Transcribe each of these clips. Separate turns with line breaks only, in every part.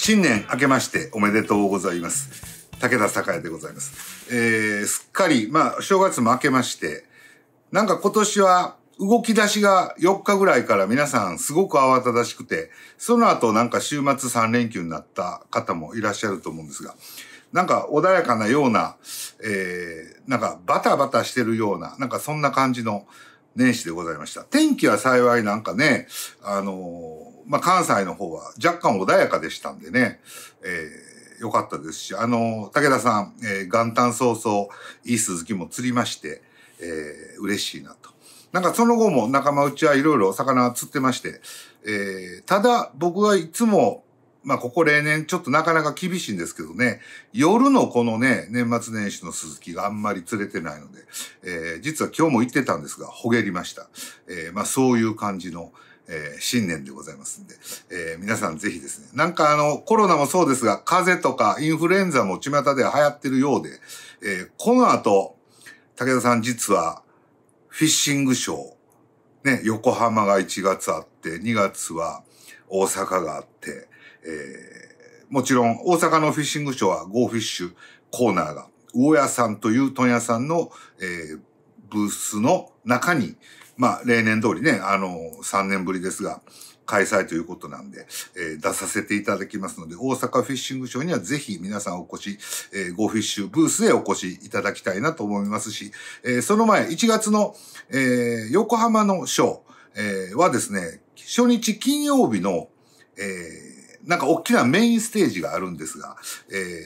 新年明けましておめでとうございます。武田栄でございます。すっかり、正月も明けまして、なんか今年は動き出しが4日ぐらいから皆さんすごく慌ただしくて、その後なんか週末3連休になった方もいらっしゃると思うんですが、なんか穏やかなような、なんかバタバタしてるような、なんかそんな感じの年始でございました。天気は幸いなんかね、関西の方は若干穏やかでしたんでね、良かったですし、武田さん、元旦早々、いいスズキも釣りまして、嬉しいなと。なんかその後も仲間内はいろいろ魚釣ってまして、ただ僕はいつも、ここ例年ちょっとなかなか厳しいんですけどね、夜のこのね、年末年始のスズキがあんまり釣れてないので、実は今日も行ってたんですが、ほげりました。そういう感じの、新年でございますんで、皆さんぜひですね、なんかコロナもそうですが、風邪とかインフルエンザも巷では流行ってるようで、この後、武田さん実は、フィッシングショー、ね、横浜が1月あって、2月は大阪があって、もちろん大阪のフィッシングショーはゴーフィッシュコーナーが、魚屋さんという問屋さんの、ブースの中に、例年通りね、3年ぶりですが、開催ということなんで、出させていただきますので、大阪フィッシングショーにはぜひ皆さんお越し、ゴーフィッシュブースへお越しいただきたいなと思いますし、その前、1月の、横浜のショー、はですね、初日金曜日の、なんか大きなメインステージがあるんですが、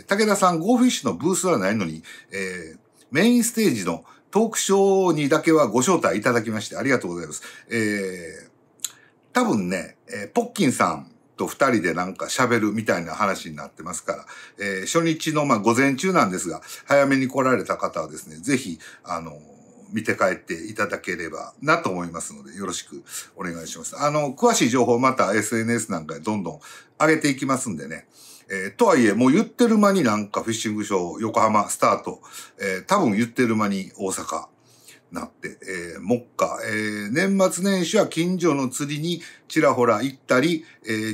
武田さんゴーフィッシュのブースはないのに、メインステージのトークショーにだけはご招待いただきましてありがとうございます。多分ね、ポッキンさんと二人でなんか喋るみたいな話になってますから、初日の午前中なんですが、早めに来られた方はですね、ぜひ、見て帰っていただければなと思いますので、よろしくお願いします。詳しい情報また SNS なんかでどんどん上げていきますんでね。とはいえ、もう言ってる間になんかフィッシングショー横浜スタート、多分言ってる間に大阪なって、目下、年末年始は近所の釣りにちらほら行ったり、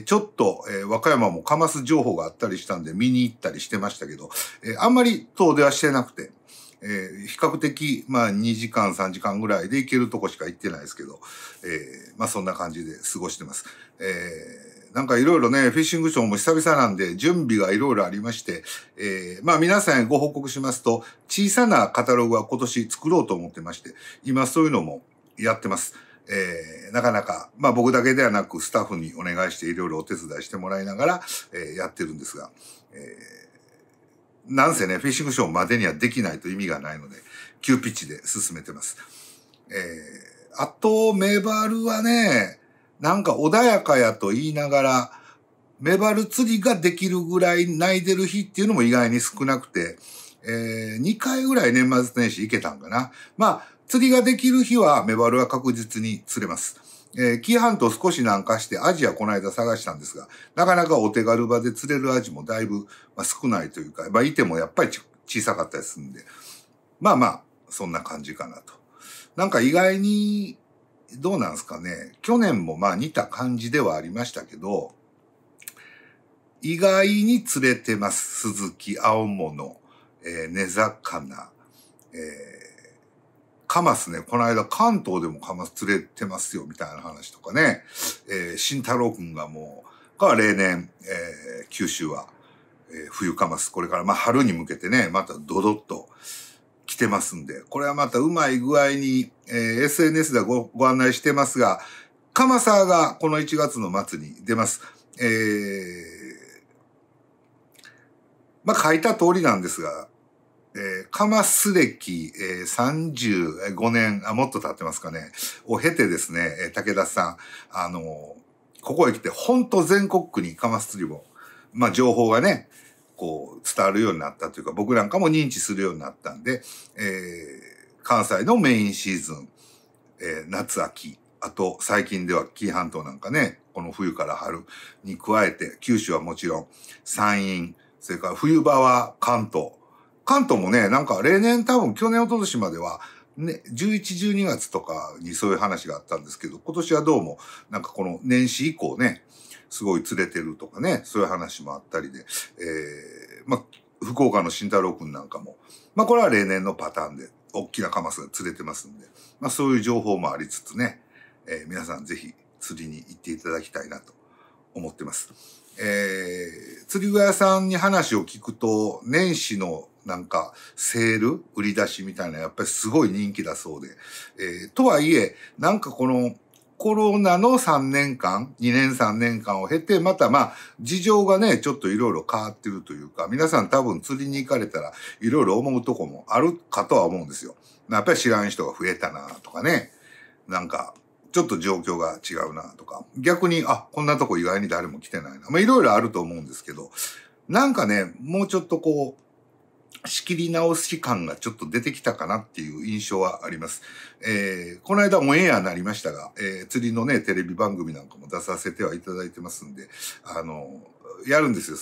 ちょっと、和歌山もカマス情報があったりしたんで見に行ったりしてましたけど、あんまり遠出はしてなくて、比較的、2時間、3時間ぐらいで行けるとこしか行ってないですけど、そんな感じで過ごしてます。なんかいろいろね、フィッシングショーも久々なんで、準備がいろいろありまして、皆さんへご報告しますと、小さなカタログは今年作ろうと思ってまして、今そういうのもやってます。なかなか、僕だけではなくスタッフにお願いしていろいろお手伝いしてもらいながら、やってるんですが、なんせね、フィッシングショーまでにはできないと意味がないので、急ピッチで進めてます。あと、メバルはね、なんか穏やかやと言いながら、メバル釣りができるぐらい泣いてる日っていうのも意外に少なくて、2回ぐらい年末年始行けたんかな。釣りができる日はメバルは確実に釣れます。紀伊半島少し南下してアジアこの間探したんですが、なかなかお手軽場で釣れるアジもだいぶ少ないというか、いてもやっぱり小さかったりするんで、そんな感じかなと。なんか意外に、どうなんですかね。去年も似た感じではありましたけど、意外に釣れてます。スズキ、青物、根魚、カマスね、この間関東でもカマス釣れてますよみたいな話とかね、慎太郎くんが例年、九州は、冬カマス、これから春に向けてね、またドドッと来てますんで、これはまたうまい具合に、SNS ではご案内してますが、カマサーがこの1月の末に出ます。書いた通りなんですが、カマス歴、35年、もっと経ってますかね、を経てですね、武田さん、ここへ来て、本当全国区にカマス釣りも、情報がね、伝わるようになったというか、僕なんかも認知するようになったんで、関西のメインシーズン、夏秋、あと最近では紀伊半島なんかね、この冬から春に加えて、九州はもちろん山陰、それから冬場は関東もね、なんか例年多分去年一昨年まではね、11、12月とかにそういう話があったんですけど、今年はどうも、なんかこの年始以降ね、すごい釣れてるとかね、そういう話もあったりで、まあ、福岡の慎太郎くんなんかも、まあこれは例年のパターンで、大きなカマスが釣れてますんで、まあそういう情報もありつつね、皆さんぜひ釣りに行っていただきたいなと思ってます。釣り具屋さんに話を聞くと、年始のなんかセール、売り出しみたいなやっぱりすごい人気だそうで、とはいえ、なんかこのコロナの3年間、2年3年間を経て、またまあ事情がね、ちょっといろいろ変わってるというか、皆さん多分釣りに行かれたらいろいろ思うとこもあるかとは思うんですよ。やっぱり知らん人が増えたなとかね、なんかちょっと状況が違うなとか、逆に、あ、こんなとこ意外に誰も来てないな。まあいろいろあると思うんですけど、なんかね、もうちょっとこう、仕切り直し感がちょっと出てきたかなっていう印象はあります。この間オンエアになりましたが、釣りのね、テレビ番組なんかも出させてはいただいてますんで、やるんですよ。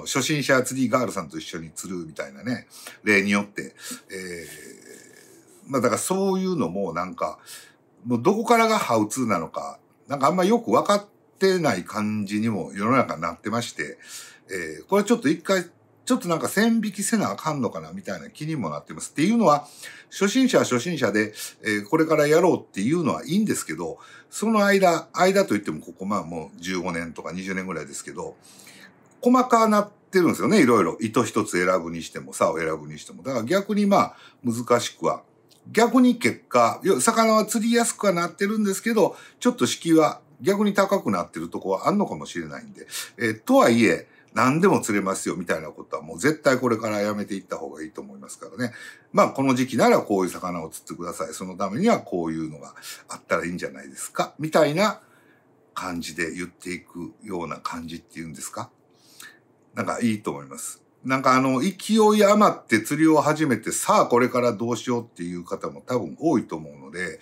初心者釣りガールさんと一緒に釣るみたいなね、例によって。まあだからそういうのもなんか、もうどこからがハウツーなのか、なんかあんまよく分かってない感じにも世の中になってまして、これちょっと一回、ちょっとなんか線引きせなあかんのかなみたいな気にもなってます。っていうのは、初心者は初心者で、これからやろうっていうのはいいんですけど、その間といってもここまあもう15年とか20年ぐらいですけど、細かなってるんですよね、いろいろ。糸一つ選ぶにしても、竿を選ぶにしても。だから逆にまあ難しくは。逆に結果、魚は釣りやすくはなってるんですけど、ちょっと敷居は逆に高くなってるとこはあんのかもしれないんで。とはいえ、何でも釣れますよみたいなことはもう絶対これからやめていった方がいいと思いますからね。まあこの時期ならこういう魚を釣ってください。そのためにはこういうのがあったらいいんじゃないですか。みたいな感じで言っていくような感じっていうんですか。なんかいいと思います。なんか勢い余って釣りを始めて、さあこれからどうしようっていう方も多分多いと思うので、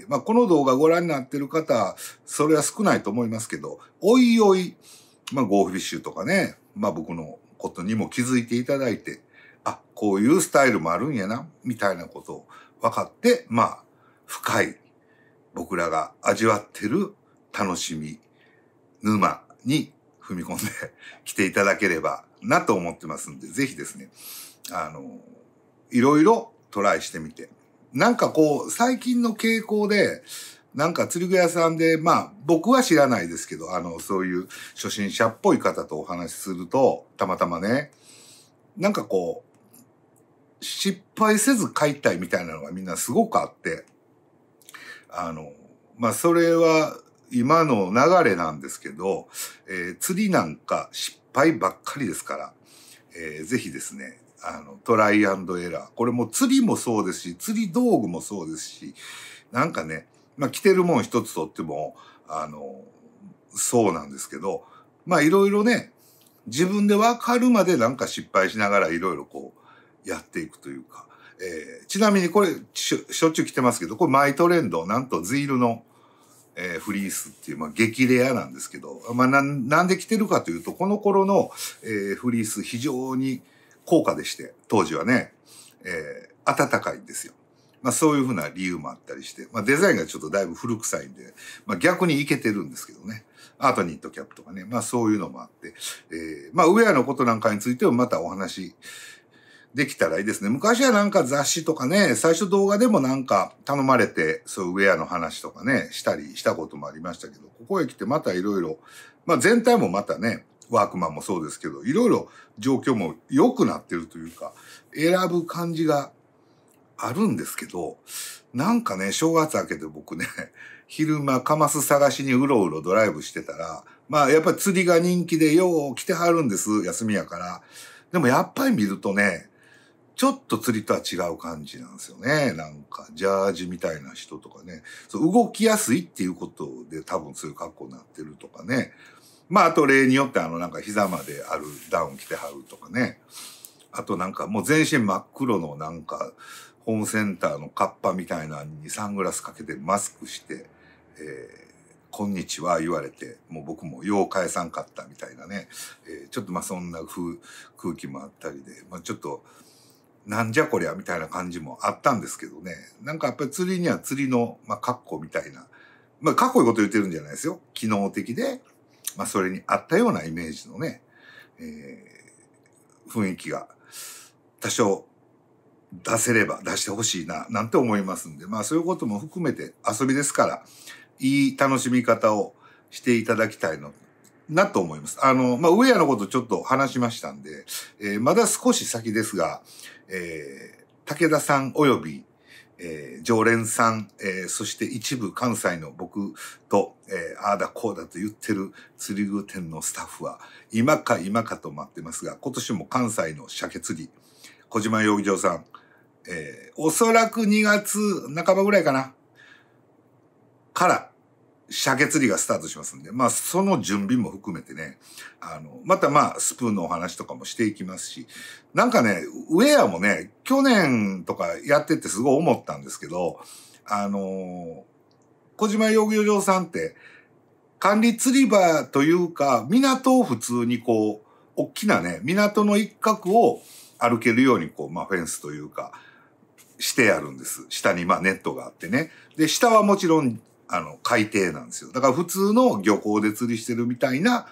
まあこの動画ご覧になってる方、それは少ないと思いますけど、おいおい、まあゴーフィッシュとかね、まあ僕のことにも気づいていただいて、あ、こういうスタイルもあるんやな、みたいなことを分かって、まあ深い僕らが味わってる楽しみ、沼に踏み込んで来ていただければなと思ってますんで、ぜひですね、いろいろトライしてみて。なんかこう、最近の傾向で、なんか釣り具屋さんで、まあ僕は知らないですけど、そういう初心者っぽい方とお話しすると、たまたまね、なんかこう、失敗せず買いたいみたいなのがみんなすごくあって、まあそれは今の流れなんですけど、釣りなんか失敗ばっかりですから、ぜひですね、トライアンドエラー。これも釣りもそうですし、釣り道具もそうですし、なんかね、まあ着てるもん一つとっても、そうなんですけど、まあいろいろね、自分でわかるまでなんか失敗しながらいろいろこうやっていくというか、ちなみにこれしょっちゅう着てますけど、これマイトレンド、なんとズイルのフリースっていう、まあ、激レアなんですけど、まあ、なんで着てるかというと、この頃の、フリース非常に高価でして、当時はね、暖かいんですよ。まあ、そういうふうな理由もあったりして、まあ、デザインがちょっとだいぶ古臭いんで、まあ、逆にいけてるんですけどね。アートニットキャップとかね、まあそういうのもあって、まあウェアのことなんかについてはまたお話できたらいいですね。昔はなんか雑誌とかね、最初動画でもなんか頼まれて、そういうウェアの話とかね、したこともありましたけど、ここへ来てまたいろいろ、まあ全体もまたね、ワークマンもそうですけど、いろいろ状況も良くなってるというか、選ぶ感じがあるんですけど、なんかね、正月明けて僕ね、昼間カマス探しにうろうろドライブしてたら、まあやっぱり釣りが人気でよう来てはるんです、休みやから。でもやっぱり見るとね、ちょっと釣りとは違う感じなんですよね。なんか、ジャージみたいな人とかね。そう動きやすいっていうことで多分そういう格好になってるとかね。まあ、あと例によってなんか膝まであるダウン着てはるとかね。あとなんかもう全身真っ黒のなんか、ホームセンターのカッパみたいなのにサングラスかけてマスクして、こんにちは言われて、もう僕もよう返さんかったみたいなね。ちょっとまあそんな空気もあったりで、まあちょっと、なんじゃこりゃみたいな感じもあったんですけどね。なんかやっぱり釣りには釣りの、格好みたいな。かっこいいこと言ってるんじゃないですよ。機能的で、それに合ったようなイメージのね、雰囲気が多少出せれば出してほしいな、なんて思いますんで、そういうことも含めて遊びですから、いい楽しみ方をしていただきたいのなと思います。ウェアのことちょっと話しましたんで、まだ少し先ですが、武田さんおよび、常連さん、そして一部関西の僕と、ああだこうだと言ってる釣り具店のスタッフは、今かと待ってますが、今年も関西の鮭釣り、小島養魚場さん、おそらく2月半ばぐらいかな、から鮭釣りがスタートしますんで、その準備も含めてね、またスプーンのお話とかもしていきますし、なんかね、ウェアもね、去年とかやっててすごい思ったんですけど、小島養魚場さんって、管理釣り場というか、港を普通に大きなね、港の一角を歩けるようにフェンスというか、してあるんです。下にネットがあってね。で、下はもちろん、海底なんですよ。だから普通の漁港で釣りしてるみたいな、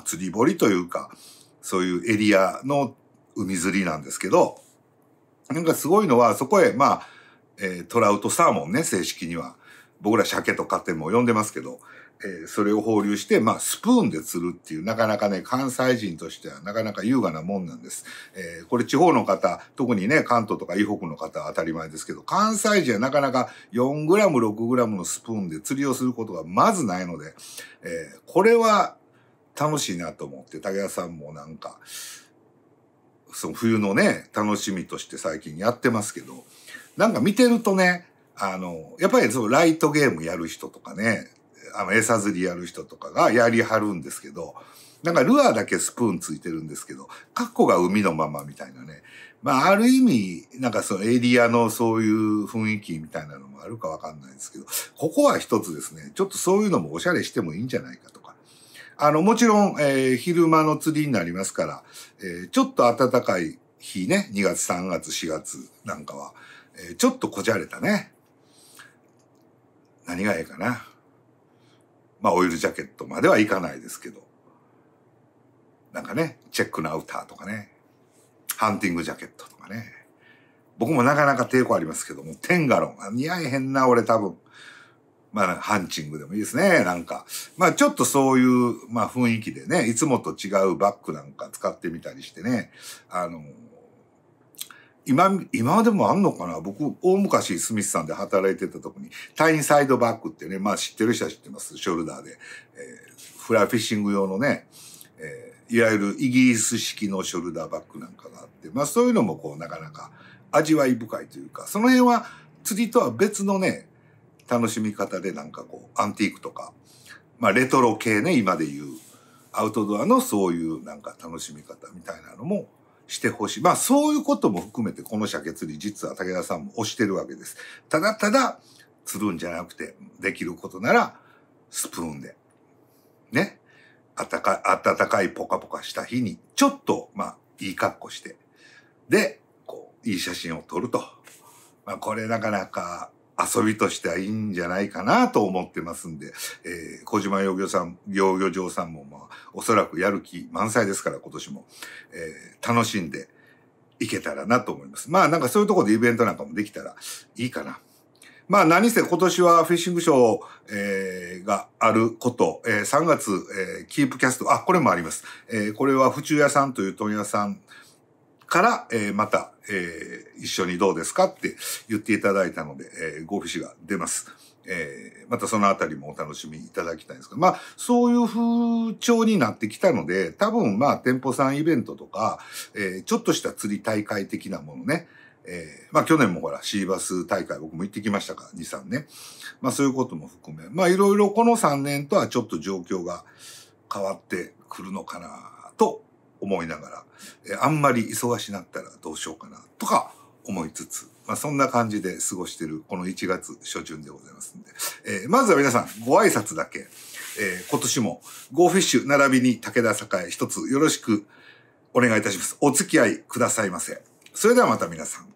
釣り堀というか、そういうエリアの海釣りなんですけど、なんかすごいのは、そこへ、トラウトサーモンね、正式には。僕ら鮭とかっても呼んでますけど、それを放流して、スプーンで釣るっていう、なかなかね、関西人としてはなかなか優雅なもんなんです。これ地方の方、特にね、関東とか以北の方は当たり前ですけど、関西人はなかなか4グラム、6グラムのスプーンで釣りをすることがまずないので、これは楽しいなと思って、武田さんもなんか、その冬のね、楽しみとして最近やってますけど、なんか見てるとね、やっぱりそのライトゲームやる人とかね、餌釣りやる人とかがやりはるんですけど、なんかルアーだけスプーンついてるんですけど、カッコが海のままみたいなね。ある意味、なんかそのエリアのそういう雰囲気みたいなのもあるかわかんないですけど、ここは一つですね、ちょっとそういうのもおしゃれしてもいいんじゃないかとか。もちろん、昼間の釣りになりますから、ちょっと暖かい日ね、2月、3月、4月なんかは、ちょっとこじゃれたね。何がええかな。オイルジャケットまではいかないですけど。なんかね、チェックのアウターとかね、ハンティングジャケットとかね。僕もなかなか抵抗ありますけども、テンガロン。似合えへんな、俺多分。ハンチングでもいいですね、なんか。ちょっとそういう、雰囲気でね、いつもと違うバッグなんか使ってみたりしてね。今でもあんのかな、僕、大昔スミスさんで働いてた時に、タインサイドバッグってね、知ってる人は知ってます。ショルダーで。フライフィッシング用のね、いわゆるイギリス式のショルダーバッグなんかがあって、そういうのもなかなか味わい深いというか、その辺は釣りとは別のね、楽しみ方でなんかアンティークとか、レトロ系ね、今で言う、アウトドアのそういうなんか楽しみ方みたいなのもしてほしい。そういうことも含めてこの鮭釣り、実は武田さんも推してるわけです。ただただ釣るんじゃなくて、できることなら、スプーンで、ね、暖かいポカポカした日に、ちょっと、いい格好して、で、いい写真を撮ると。これなかなか遊びとしてはいいんじゃないかなと思ってますんで、小島養魚場さんもおそらくやる気満載ですから今年も、楽しんでいけたらなと思います。なんかそういうところでイベントなんかもできたらいいかな。何せ今年はフィッシングショー、があること、3月、キープキャスト、これもあります。これは府中屋さんという問屋さんから、また、一緒にどうですかって言っていただいたので、ゴーフィッシュが出ます。またそのあたりもお楽しみいただきたいんですけど、そういう風潮になってきたので、多分店舗さんイベントとか、ちょっとした釣り大会的なものね、去年もほら、シーバス大会僕も行ってきましたから、2、3ね。そういうことも含め、いろいろこの3年とはちょっと状況が変わってくるのかなと思いながら、あんまり忙しなったらどうしようかなとか思いつつ、そんな感じで過ごしているこの1月初旬でございますんで、まずは皆さんご挨拶だけ、今年もゴーフィッシュ並びに武田栄一つよろしくお願いいたします。お付き合いくださいませ。それではまた皆さん